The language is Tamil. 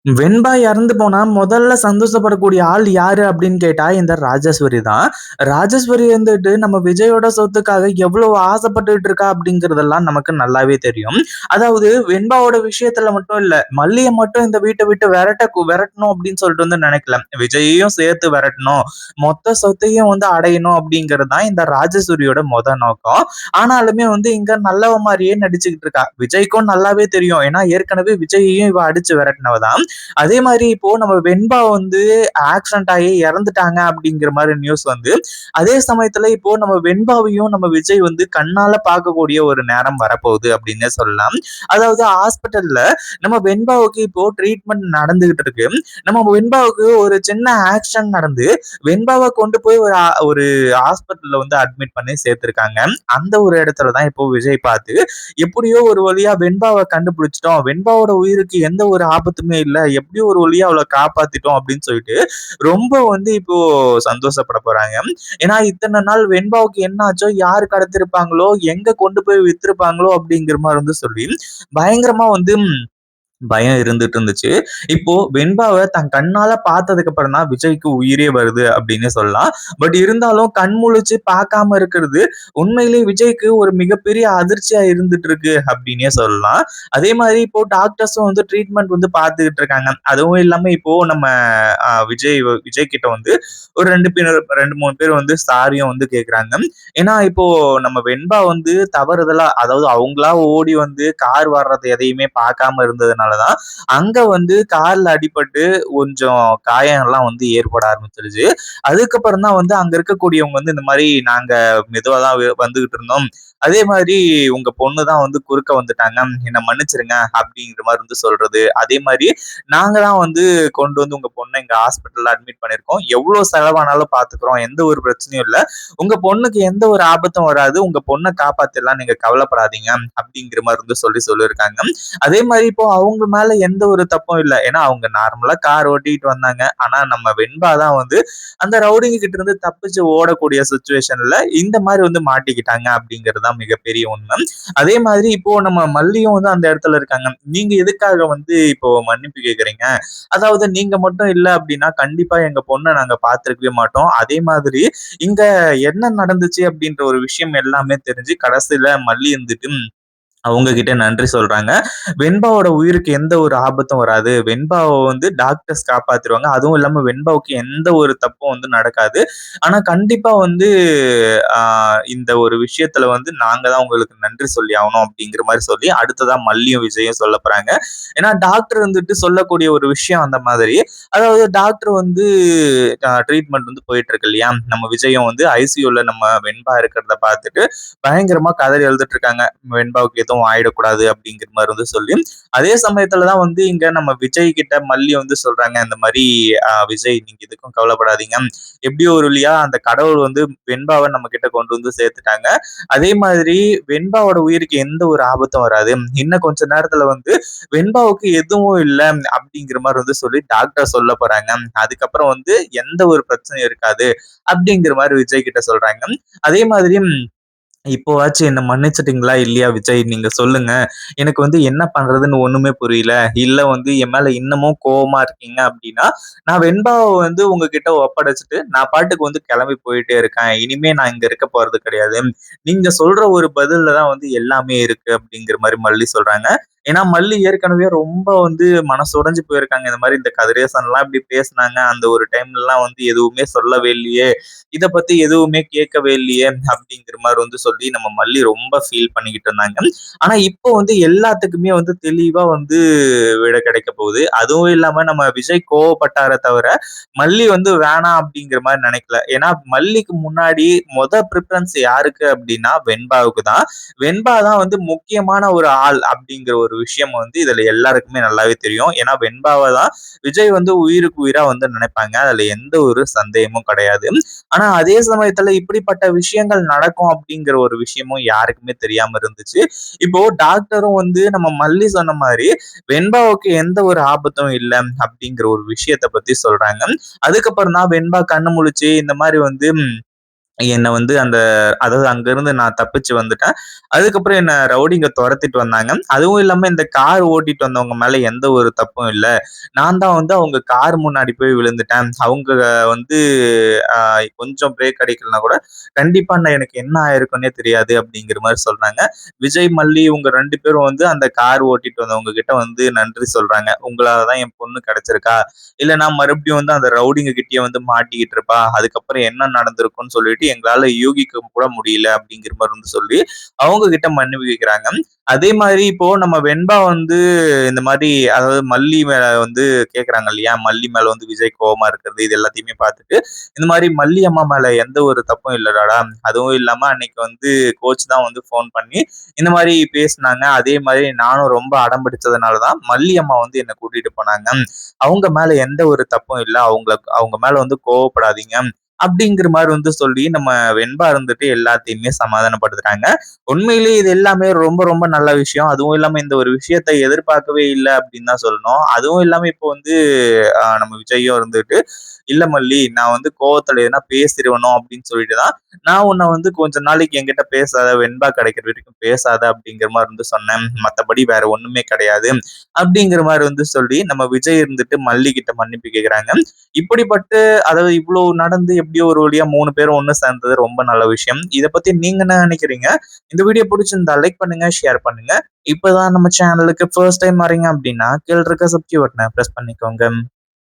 வெண்பா இறந்து போனா முதல்ல சந்தோஷப்படக்கூடிய ஆள் யாரு அப்படின்னு கேட்டா இந்த ராஜேஸ்வரி தான். ராஜேஸ்வரி வந்துட்டு நம்ம விஜயோட சொத்துக்காக எவ்வளவு ஆசைப்பட்டுட்டு இருக்கா அப்படிங்கிறதெல்லாம் நமக்கு நல்லாவே தெரியும். அதாவது வெண்பாவோட விஷயத்துல மட்டும் இல்ல, மல்லிய மட்டும் இந்த வீட்டை விட்டு விரட்டணும் அப்படின்னு சொல்லிட்டு வந்து நினைக்கல. விஜயையும் சேர்த்து விரட்டணும், மொத்த சொத்தையும் வந்து அடையணும் அப்படிங்கிறது தான் இந்த ராஜேஸ்வரியோட நோக்கம். ஆனாலுமே வந்து இங்க நல்லவ மாதிரியே நடிச்சுக்கிட்டு இருக்கா. விஜய்க்கும் நல்லாவே தெரியும். ஏன்னா ஏற்கனவே விஜயையும் இவ அடிச்சு விரட்டினவதான். அதே மாதிரி இப்போ நம்ம வெண்பா வந்து ஆக்சிடென்ட் ஆகி இறந்துட்டாங்க அப்படிங்கிற மாதிரி நியூஸ் வந்து, அதே சமயத்துல இப்போ நம்ம வெண்பாவையும் நம்ம விஜய் வந்து கண்ணால பார்க்கக்கூடிய ஒரு நேரம் வரப்போகுது அப்படின்னே சொல்லலாம். அதாவது ஹாஸ்பிட்டல்ல நம்ம வெண்பாவுக்கு இப்போ ட்ரீட்மெண்ட் நடந்துகிட்டு இருக்கு. நம்ம வெண்பாவுக்கு ஒரு சின்ன ஆக்சிடென்ட் நடந்து வெண்பாவை கொண்டு போய் ஒரு ஹாஸ்பிட்டல்ல வந்து அட்மிட் பண்ணி சேர்த்திருக்காங்க. அந்த ஒரு இடத்துல தான் இப்போ விஜய் பார்த்து எப்படியோ ஒரு வழியா வெண்பாவை கண்டுபிடிச்சிட்டோம், வெண்பாவோட உயிருக்கு எந்த ஒரு ஆபத்துமே இல்ல, எப்படியோ ஒரு வழியா அவளை காப்பாத்திட்டோம் அப்படின்னு சொல்லிட்டு ரொம்ப வந்து இப்போ சந்தோஷப்பட போறாங்க. ஏன்னா இத்தனை நாள் வெண்பாவுக்கு என்ன ஆச்சோ, யாரு கடத்திருப்பாங்களோ, எங்க கொண்டு போய் வித்திருப்பாங்களோ அப்படிங்கிற மாதிரி வந்து சொல்லி பயங்கரமா வந்து பயம் இருந்துட்டு இருந்துச்சு. இப்போ வெண்பாவ தன் கண்ணால பார்த்ததுக்கு அப்புறம் தான் விஜய்க்கு உயிரே வருது அப்படின்னு சொல்லலாம். பட் இருந்தாலும் கண் முழிச்சு பார்க்காம இருக்கிறது உண்மையிலேயே விஜய்க்கு ஒரு மிகப்பெரிய அதிர்ச்சியா இருந்துட்டு இருக்கு அப்படின்னே சொல்லலாம். அதே மாதிரி இப்போ டாக்டர்ஸும் வந்து ட்ரீட்மெண்ட் வந்து பார்த்துக்கிட்டு இருக்காங்க. அதுவும் இல்லாம இப்போ நம்ம விஜய் கிட்ட வந்து ஒரு 2, 3 பேர் வந்து சாரியும் வந்து கேட்குறாங்க. ஏன்னா இப்போ நம்ம வெண்பா வந்து தவறுதலா, அதாவது அவங்களா ஓடி வந்து கார் வர்றது எதையுமே பார்க்காம இருந்ததுனாலதான் அங்க வந்து கார்ல அடிபட்டு கொஞ்சம் காயம்லாம் வந்து ஏற்பட ஆரம்பிச்சிருச்சு. அதுக்கப்புறம் தான் வந்து அங்க இருக்கக்கூடியவங்க வந்து இந்த மாதிரி நாங்க மெதுவா தான் வந்துகிட்டு இருந்தோம், அதே மாதிரி உங்க பொண்ணு தான் வந்து குறுக்க வந்துட்டாங்க, என்னை மன்னிச்சிருங்க அப்படிங்கிற மாதிரி வந்து சொல்றது. அதே மாதிரி நாங்க தான் வந்து கொண்டு வந்து உங்க பொண்ணை எங்க ஹாஸ்பிட்டல்ல அட்மிட் பண்ணிருக்கோம், எவ்வளவு செலவானாலும் பாத்துக்கிறோம், எந்த ஒரு பிரச்சனையும் இல்ல, உங்க பொண்ணுக்கு எந்த ஒரு ஆபத்தும் வராது, உங்க பொண்ணை காப்பாத்திடலாம், நீங்க கவலைப்படாதீங்க அப்படிங்கிற மாதிரி வந்து சொல்லியிருக்காங்க. அதே மாதிரி இப்போ அவங்க மேல எந்த ஒரு தப்பும் இல்லை. ஏன்னா அவங்க நார்மலா கார் ஓட்டிட்டு வந்தாங்க. ஆனா நம்ம வெண்பா தான் வந்து அந்த ரவுடிங்க கிட்ட இருந்து தப்பிச்சு ஓடக்கூடிய சுச்சுவேஷன்ல இந்த மாதிரி வந்து மாட்டிக்கிட்டாங்க அப்படிங்கிறது தான் மிகப்பெரிய உண்மை. அதே மாதிரி இப்போ நம்ம மல்லியும் வந்து அந்த இடத்துல இருக்காங்க. நீங்க எதுக்காக வந்து இப்போ மன்னிப்பு கேக்குறீங்க, அதாவது நீங்க மட்டும் இல்ல அப்படின்னா கண்டிப்பா எங்க பொண்ணை நாங்க பார்த்திருக்கவே மாட்டோம். அதே மாதிரி இங்க என்ன நடந்துச்சு அப்படின்ற ஒரு விஷயம் எல்லாமே தெரிஞ்சு கடைசியில மல்லி இருந்துட்டு அவங்க கிட்ட நன்றி சொல்றாங்க. வெண்பாவோட உயிருக்கு எந்த ஒரு ஆபத்தும் வராது, வெண்பாவை வந்து டாக்டர்ஸ் காப்பாத்திருவாங்க, அதுவும் இல்லாம வெண்பாவுக்கு எந்த ஒரு தப்பும் வந்து நடக்காது. ஆனா கண்டிப்பா வந்து இந்த ஒரு விஷயத்துல வந்து நாங்க தான் உங்களுக்கு நன்றி சொல்லி ஆகணும் அப்படிங்கிற மாதிரி சொல்லி அடுத்ததா மல்லியும் விஜயும் சொல்ல போறாங்க. ஏன்னா டாக்டர் வந்துட்டு சொல்லக்கூடிய ஒரு விஷயம் அந்த மாதிரி. அதாவது டாக்டர் வந்து ட்ரீட்மெண்ட் வந்து போயிட்டு இருக்கு இல்லையா, நம்ம விஜயம் வந்து ஐசியூல நம்ம வெண்பா இருக்கிறத பார்த்துட்டு பயங்கரமா கதறி எழுதிட்டு இருக்காங்க, வெண்பாவுக்கு எதுவும் ஆயிடக்கூடாது அப்படிங்கிற மாதிரி வந்து சொல்லி. அதே சமயத்துலதான் வந்து இங்க நம்ம விஜய் கிட்ட மல்லி வந்து சொல்றாங்க, இந்த மாதிரி விஜய் நீங்க எதுக்கும் கவலைப்படாதீங்க, எப்படியோ ஒரு வழியா அந்த கடவுள் வந்து வெண்பாவை நம்ம கிட்ட கொண்டு வந்து சேர்த்துட்டாங்க, அதே மாதிரி வெண்பாவோட உயிருக்கு எந்த ஒரு ஆபத்தும் வராது, இன்னும் கொஞ்ச நேரத்துல வந்து வெண்பாவுக்கு எதுவும் இல்லை அப்படிங்கிற மாதிரி வந்து சொல்லி டாக்டர் சொல்ல போறாங்க. அதுக்கப்புறம் வந்து எந்த ஒரு பிரச்சனையும் இருக்காது அப்படிங்கிற மாதிரி விஜய் கிட்ட சொல்றாங்க. அதே மாதிரி இப்போவாச்சும் என்ன மன்னிச்சிட்டீங்களா இல்லையா விஜய், நீங்க சொல்லுங்க, எனக்கு வந்து என்ன பண்றதுன்னு ஒண்ணுமே புரியல, இல்ல வந்து என் மேல இன்னமும் கோவமா இருக்கீங்க அப்படின்னா நான் வெண்பாவை வந்து உங்ககிட்ட ஒப்படைச்சிட்டு நான் பாட்டுக்கு வந்து கிளம்பி போயிட்டே இருக்கேன், இனிமே நான் இங்க இருக்க போறது கிடையாது, நீங்க சொல்ற ஒரு பதில்ல தான் வந்து எல்லாமே இருக்கு அப்படிங்கிற மாதிரி மல்லி சொல்றாங்க. ஏன்னா மல்லி ஏற்கனவே ரொம்ப வந்து மனசு உடைஞ்சு போயிருக்காங்க. இந்த மாதிரி இந்த கதிரேசன் எல்லாம் இப்படி பேசினாங்க, அந்த ஒரு டைம்ல எல்லாம் வந்து எதுவுமே சொல்லவே இல்லையே, இத பத்தி எதுவுமே கேட்கவே இல்லையே அப்படிங்கிற மாதிரி வந்து சொல்லி நம்ம மல்லி ரொம்ப ஃபீல் பண்ணிக்கிட்டு இருந்தாங்க. ஆனா இப்போ வந்து எல்லாத்துக்குமே வந்து தெளிவா வந்து விடை கிடைக்க போகுது. அதுவும் இல்லாம நம்ம விஜய் கோவப்பட்டார தவிர மல்லி வந்து வேணாம் அப்படிங்கிற மாதிரி நினைக்கல. ஏன்னா மல்லிக்கு முன்னாடி ப்ரிஃபரன்ஸ் யாருக்கு அப்படின்னா வெண்பாவுக்கு தான். வெண்பா தான் வந்து முக்கியமான ஒரு ஆள் அப்படிங்கிற ஒரு விஷயம் வந்து இதுல எல்லாருக்குமே நல்லாவே தெரியும். ஏன்னா வெண்பாவை தான் விஜய் வந்து உயிருக்கு உயிரா வந்து நினைப்பாங்க, அதுல எந்த ஒரு சந்தேகமும் கிடையாது. ஆனா அதே சமயத்துல இப்படிப்பட்ட விஷயங்கள் நடக்கும் அப்படிங்கிற ஒரு விஷயமும் யாருக்குமே தெரியாம இருந்துச்சு. இப்போ டாக்டரும் வந்து நம்ம மல்லி சொன்ன மாதிரி வெண்பாவுக்கு எந்த ஒரு ஆபத்தும் இல்லை அப்படிங்கிற ஒரு விஷயத்த பத்தி சொல்றாங்க. அதுக்கப்புறம் தான் வெண்பா கண்ணு முழிச்சு இந்த மாதிரி வந்து என்ன வந்து அதாவது அங்கருந்து நான் தப்பிச்சு வந்துட்டேன். அதுக்கப்புறம் என்ன ரவுடிங்க தொரத்திட்டு வந்தாங்க. அதுவும் இல்லாம இந்த கார் ஓட்டிட்டு வந்தவங்க மேல எந்த ஒரு தப்பும் இல்ல. நான் தான் வந்து அவங்க கார் முன்னாடி போய் விழுந்துட்டேன். அவங்க வந்து அ கொஞ்சம் பிரேக் அடிக்கலனா கூட, கண்டிப்பா எனக்கு என்ன ஆயிருக்குன்னே தெரியாது அப்படிங்கிற மாரி சொல்றாங்க. விஜய், மல்லி இவங்க 2 பேரும் வந்து அந்த கார் ஓட்டிட்டு வந்தவங்க கிட்ட வந்து நன்றி சொல்றாங்க. உங்களால தான் என் பொண்ணு கிடைச்சிருக்கா. இல்லன்னா மறுபடியும் வந்து அந்த ரவுடிங்க கிட்டயே வந்து மாட்டிக்கிட்டு இருப்பா. அதுக்கப்புறம் என்ன நடந்திருக்கும்னு சொல்லிட்டு எங்களால யூகிக்க கூட முடியல அப்படிங்கிற மாரி வந்து சொல்லி, அவங்க கிட்ட மன்னிப்பு கேட்கிறாங்க. அதே மாரி இப்போ நம்ம வெண்பா வந்து இந்த மாரி அதாவது மல்லி மேல வந்து கேட்கறாங்க இல்லையா? மல்லி மேல வந்து விஜய் கோவமா இருக்கிறது, இது எல்லாத்தையுமே பார்த்துட்டு, இந்த மாரி மல்லி அம்மா மேல எந்த ஒரு தப்பும் இல்லடாடா. அதுவும் இல்லாம அன்னைக்கு வந்து கோச் தான் வந்து ஃபோன் பண்ணி இந்த மாரி பேசுனாங்க. அதே மாரி நானும் ரொம்ப அடம் பிடிச்சதுனால தான் மல்லி அம்மா வந்து என்ன கூட்டிட்டு போனாங்க. அவங்க மேல எந்த ஒரு தப்பும் இல்ல. அவங்க மேல வந்து கோவப்படாதீங்க. அப்படிங்கிற மாரி வந்து சொல்லி நம்ம வெண்பா இருந்துட்டு எல்லாத்தையுமே சமாதானப்படுத்துறாங்க. உண்மையிலேயே இது எல்லாமே ரொம்ப ரொம்ப நல்ல விஷயம். அதுவும் இல்லாம இந்த ஒரு விஷயத்த எதிர்பார்க்கவே இல்ல அப்படின்னு தான் சொல்லணும். அதுவும் இல்லாம இப்போ வந்து நம்ம விஜய்யும் இருந்துட்டு, "இல்ல மல்லி, நான் வந்து கோவத்துல எதுனா பேசிருவேனோ அப்படின்னு சொல்லிட்டு தான், நான் உன்ன வந்து கொஞ்ச நாளைக்கு என்கிட்ட பேசாத, வெண்பா கிடைக்கிற வரைக்கும் பேசாத அப்படிங்கிற மாரி வந்து சொன்னேன். மத்தபடி வேற ஒண்ணுமே கிடையாது." அப்படிங்கிற மாரி வந்து சொல்லி நம்ம விஜய் இருந்துட்டு மல்லி கிட்ட மன்னிப்பு கேட்குறாங்க. இப்படிப்பட்டு அதாவது இவ்ளோ நடந்து எப்படியோ ஒரு வழியா 3 பேரும் ஒண்ணு சேர்ந்தது ரொம்ப நல்ல விஷயம். இத பத்தி நீங்க என்ன நினைக்கிறீங்க? இந்த வீடியோ புடிச்சிருந்தா லைக் பண்ணுங்க, ஷேர் பண்ணுங்க. இப்பதான் நம்ம சேனலுக்கு ஃபர்ஸ்ட் டைம் வர்றீங்க அப்படின்னா, கீழ இருக்க சப்ஸ்கிரைப் பட்டன பிரஸ் பண்ணிக்கோங்க.